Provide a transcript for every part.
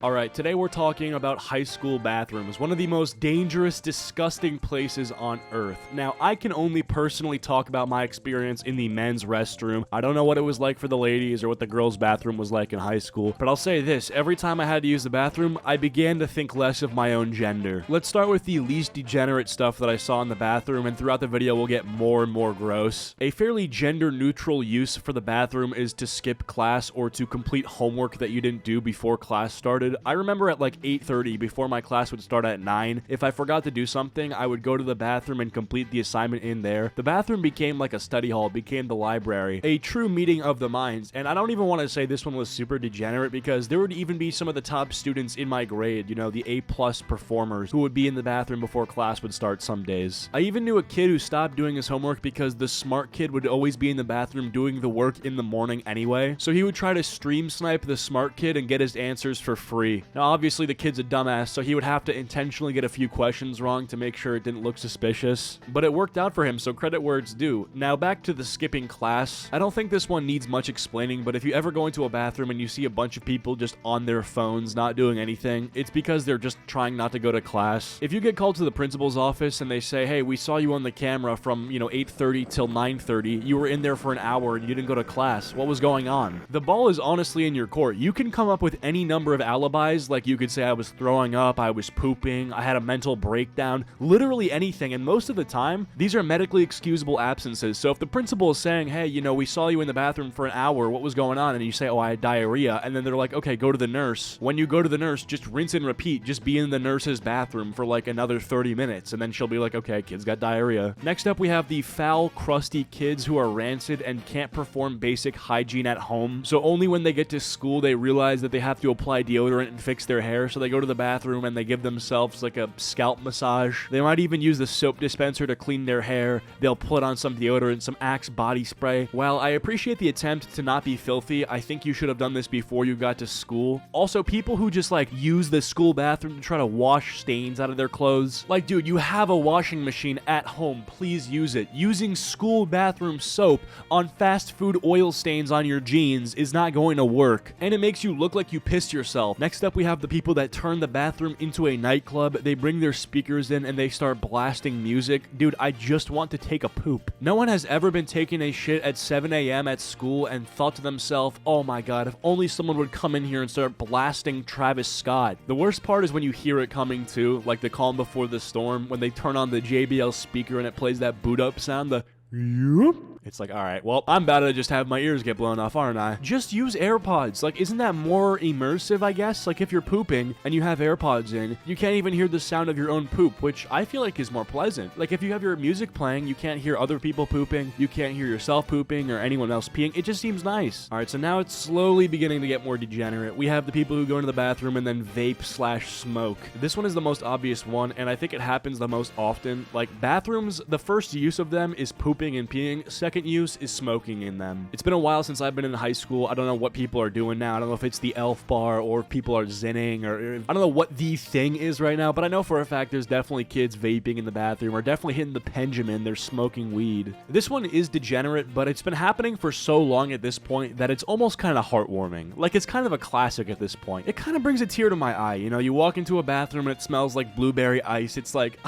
Alright, today we're talking about high school bathrooms, one of the most dangerous, disgusting places on earth. Now, I can only personally talk about my experience in the men's restroom. I don't know what it was like for the ladies or what the girls' bathroom was like in high school, but I'll say this, every time I had to use the bathroom, I began to think less of my own gender. Let's start with the least degenerate stuff that I saw in the bathroom, and throughout the video we'll get more and more gross. A fairly gender-neutral use for the bathroom is to skip class or to complete homework that you didn't do before class started. I remember at like 8:30 before my class would start at 9, if I forgot to do something, I would go to the bathroom and complete the assignment in there. The bathroom became like a study hall, became the library, a true meeting of the minds. And I don't even want to say this one was super degenerate because there would even be some of the top students in my grade, you know, the A+ performers who would be in the bathroom before class would start some days. I even knew a kid who stopped doing his homework because the smart kid would always be in the bathroom doing the work in the morning anyway. So he would try to stream snipe the smart kid and get his answers for free. Now, obviously, the kid's a dumbass, so he would have to intentionally get a few questions wrong to make sure it didn't look suspicious. But it worked out for him, so credit where it's due. Now, back to the skipping class. I don't think this one needs much explaining, but if you ever go into a bathroom and you see a bunch of people just on their phones, not doing anything, it's because they're just trying not to go to class. If you get called to the principal's office and they say, hey, we saw you on the camera from, 8:30 till 9:30, you were in there for an hour and you didn't go to class, what was going on? The ball is honestly in your court. You can come up with any number of alibis. Like you could say I was throwing up, I was pooping, I had a mental breakdown, literally anything, and most of the time, these are medically excusable absences. So if the principal is saying, hey, we saw you in the bathroom for an hour, what was going on? And you say, oh, I had diarrhea, and then they're like, okay, go to the nurse. When you go to the nurse, just rinse and repeat, just be in the nurse's bathroom for like another 30 minutes, and then she'll be like, okay, kid's got diarrhea. Next up, we have the foul, crusty kids who are rancid and can't perform basic hygiene at home. So only when they get to school, they realize that they have to apply deodorant and fix their hair, so they go to the bathroom and they give themselves like a scalp massage. They might even use the soap dispenser to clean their hair. They'll put on some deodorant, some Axe body spray. While I appreciate the attempt to not be filthy, I think you should have done this before you got to school. Also, people who just like use the school bathroom to try to wash stains out of their clothes. Like, dude, you have a washing machine at home. Please use it. Using school bathroom soap on fast food oil stains on your jeans is not going to work, and it makes you look like you pissed yourself. Next up, we have the people that turn the bathroom into a nightclub. They bring their speakers in and they start blasting music. Dude, I just want to take a poop. No one has ever been taking a shit at 7 a.m. at school and thought to themselves, oh my god, if only someone would come in here and start blasting Travis Scott. The worst part is when you hear it coming too, like the calm before the storm, when they turn on the JBL speaker and it plays that boot up sound, the yup. It's like, all right, well, I'm about to just have my ears get blown off, aren't I? Just use AirPods. Like, isn't that more immersive, I guess? Like, if you're pooping and you have AirPods in, you can't even hear the sound of your own poop, which I feel like is more pleasant. Like, if you have your music playing, you can't hear other people pooping, you can't hear yourself pooping or anyone else peeing. It just seems nice. All right, so now it's slowly beginning to get more degenerate. We have the people who go into the bathroom and then vape/smoke. This one is the most obvious one, and I think it happens the most often. Like, bathrooms, the first use of them is pooping and peeing. Second use is smoking in them. It's been a while since I've been in high school. I don't know what people are doing now. I don't know if it's the elf bar or if people are zinning, or I don't know what the thing is right now, but I know for a fact there's definitely kids vaping in the bathroom or definitely hitting the Benjamin. They're smoking weed. This one is degenerate, but it's been happening for so long at this point that it's almost kind of heartwarming. Like, it's kind of a classic at this point. It kind of brings a tear to my eye. You walk into a bathroom and it smells like blueberry ice. It's like,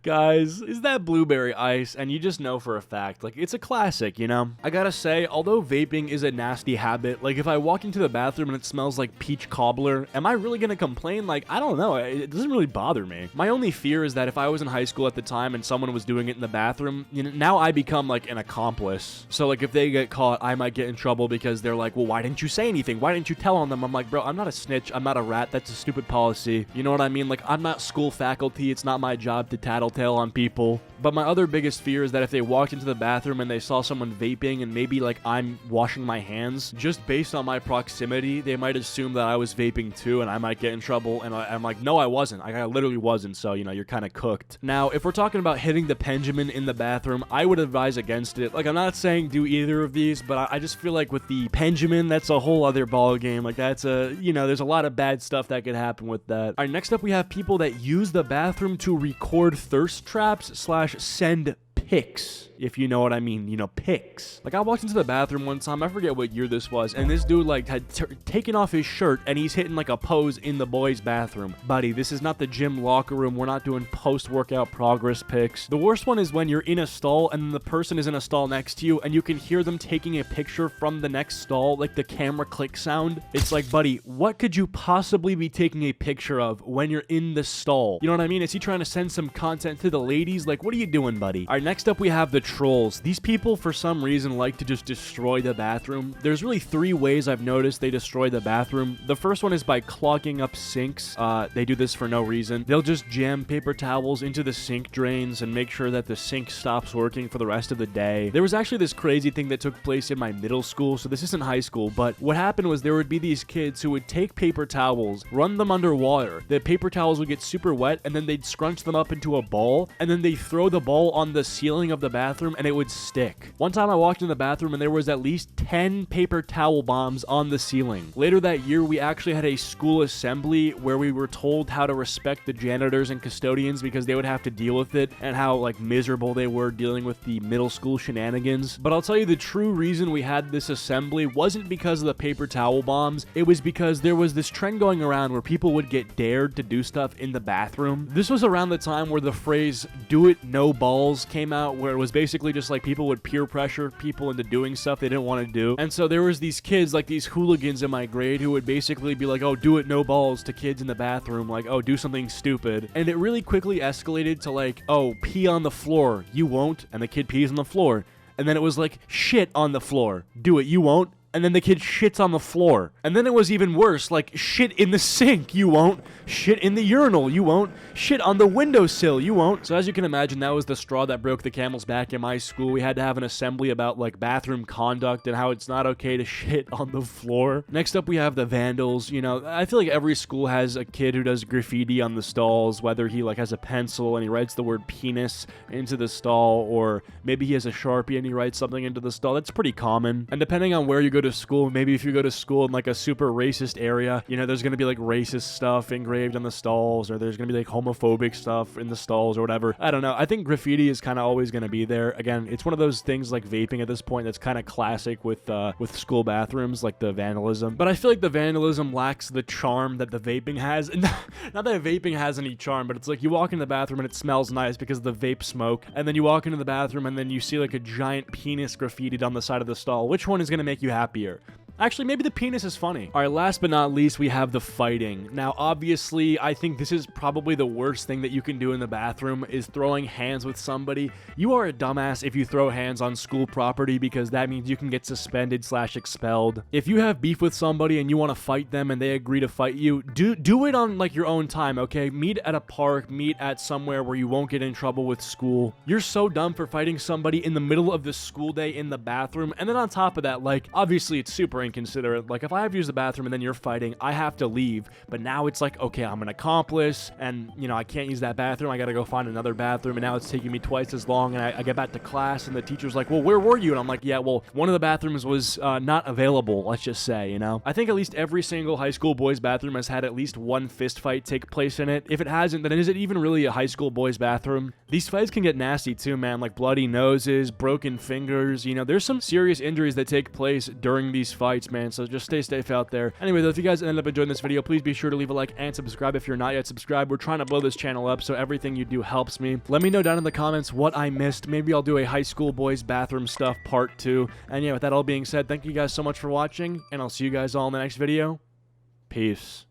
guys, is that blueberry ice? And you just know for a fact, like, it's a classic, I gotta say, although vaping is a nasty habit, like, if I walk into the bathroom and it smells like peach cobbler, am I really gonna complain? Like, I don't know. It doesn't really bother me. My only fear is that if I was in high school at the time and someone was doing it in the bathroom, now I become, like, an accomplice. So, like, if they get caught, I might get in trouble because they're like, well, why didn't you say anything? Why didn't you tell on them? I'm like, bro, I'm not a snitch. I'm not a rat. That's a stupid policy. You know what I mean? Like, I'm not school faculty. It's not my job to tattletale on people. But my other biggest fear is that if they walked into the bathroom and they saw someone vaping and maybe like I'm washing my hands, just based on my proximity, they might assume that I was vaping too and I might get in trouble. And I'm like, no, I wasn't. I literally wasn't. So, you're kind of cooked. Now, if we're talking about hitting the Benjamin in the bathroom, I would advise against it. Like, I'm not saying do either of these, but I just feel like with the Benjamin, that's a whole other ball game. Like, that's there's a lot of bad stuff that could happen with that. All right, next up, we have people that use the bathroom to record thirst traps / send pics, if you know what I mean, you know, pics. Like, I walked into the bathroom one time, I forget what year this was, and this dude, like, had taken off his shirt, and he's hitting, like, a pose in the boys' bathroom. Buddy, this is not the gym locker room. We're not doing post-workout progress pics. The worst one is when you're in a stall, and the person is in a stall next to you, and you can hear them taking a picture from the next stall, like the camera click sound. It's like, buddy, what could you possibly be taking a picture of when you're in the stall? You know what I mean? Is he trying to send some content to the ladies? Like, what are you doing, buddy? All right, next up we have the trolls. These people, for some reason, like to just destroy the bathroom. There's really 3 ways I've noticed they destroy the bathroom. The first one is by clogging up sinks. They do this for no reason. They'll just jam paper towels into the sink drains and make sure that the sink stops working for the rest of the day. There was actually this crazy thing that took place in my middle school, so this isn't high school, but what happened was there would be these kids who would take paper towels, run them under water. The paper towels would get super wet, and then they'd scrunch them up into a ball, and then they'd throw the ball on the ceiling of the bathroom, and it would stick. One time I walked in the bathroom, and there was at least 10 paper towel bombs on the ceiling. Later that year, we actually had a school assembly where we were told how to respect the janitors and custodians because they would have to deal with it, and how, like, miserable they were dealing with the middle school shenanigans. But I'll tell you, the true reason we had this assembly wasn't because of the paper towel bombs. It was because there was this trend going around where people would get dared to do stuff in the bathroom. This was around the time where the phrase "do it no balls" came out, where it was basically just like people would peer pressure people into doing stuff they didn't want to do. And so there was these kids, like these hooligans in my grade, who would basically be like, "Oh, do it no balls" to kids in the bathroom, like, "Oh, do something stupid." And it really quickly escalated to like, "Oh, pee on the floor, you won't," and the kid pees on the floor. And then it was like, "Shit on the floor, do it, you won't." And then the kid shits on the floor. And then it was even worse, like, "Shit in the sink, you won't. Shit in the urinal, you won't. Shit on the windowsill, you won't." So as you can imagine, that was the straw that broke the camel's back in my school. We had to have an assembly about, like, bathroom conduct and how it's not okay to shit on the floor. Next up, we have the vandals. You know, I feel like every school has a kid who does graffiti on the stalls, whether he, like, has a pencil and he writes the word penis into the stall, or maybe he has a Sharpie and he writes something into the stall. That's pretty common. And depending on where you go to school, maybe if you go to school in like a super racist area, you know, there's gonna be like racist stuff engraved on the stalls, or there's gonna be like homophobic stuff in the stalls or whatever. I don't know. I think graffiti is kind of always gonna be there. Again, it's one of those things like vaping at this point that's kind of classic with school bathrooms, like the vandalism. But I feel like the vandalism lacks the charm that the vaping has. Not that vaping has any charm, but it's like you walk in the bathroom and it smells nice because of the vape smoke, and then you walk into the bathroom and then you see like a giant penis graffitied on the side of the stall. Which one is gonna make you happier? Actually, maybe the penis is funny. All right, last but not least, we have the fighting. Now, obviously, I think this is probably the worst thing that you can do in the bathroom is throwing hands with somebody. You are a dumbass if you throw hands on school property, because that means you can get suspended/expelled. If you have beef with somebody and you want to fight them and they agree to fight you, do it on like your own time, okay? Meet at a park, meet at somewhere where you won't get in trouble with school. You're so dumb for fighting somebody in the middle of the school day in the bathroom. And then on top of that, like, obviously it's super inconsiderate. Like, if I have to use the bathroom and then you're fighting, I have to leave. But now it's like, okay, I'm an accomplice and, you know, I can't use that bathroom. I gotta go find another bathroom, and now it's taking me twice as long, and I get back to class and the teacher's like, "Well, where were you?" And I'm like, "Yeah, well, one of the bathrooms was not available," let's just say, you know? I think at least every single high school boys bathroom has had at least one fist fight take place in it. If it hasn't, then is it even really a high school boys bathroom? These fights can get nasty too, man, like bloody noses, broken fingers, you know, there's some serious injuries that take place during these fights, man, so just stay safe out there. Anyway, though, if you guys ended up enjoying this video, please be sure to leave a like and subscribe if you're not yet subscribed. We're trying to blow this channel up, so everything you do helps me. Let me know down in the comments what I missed. Maybe I'll do a high school boys bathroom stuff part 2. And yeah, with that all being said, thank you guys so much for watching, and I'll see you guys all in the next video. Peace.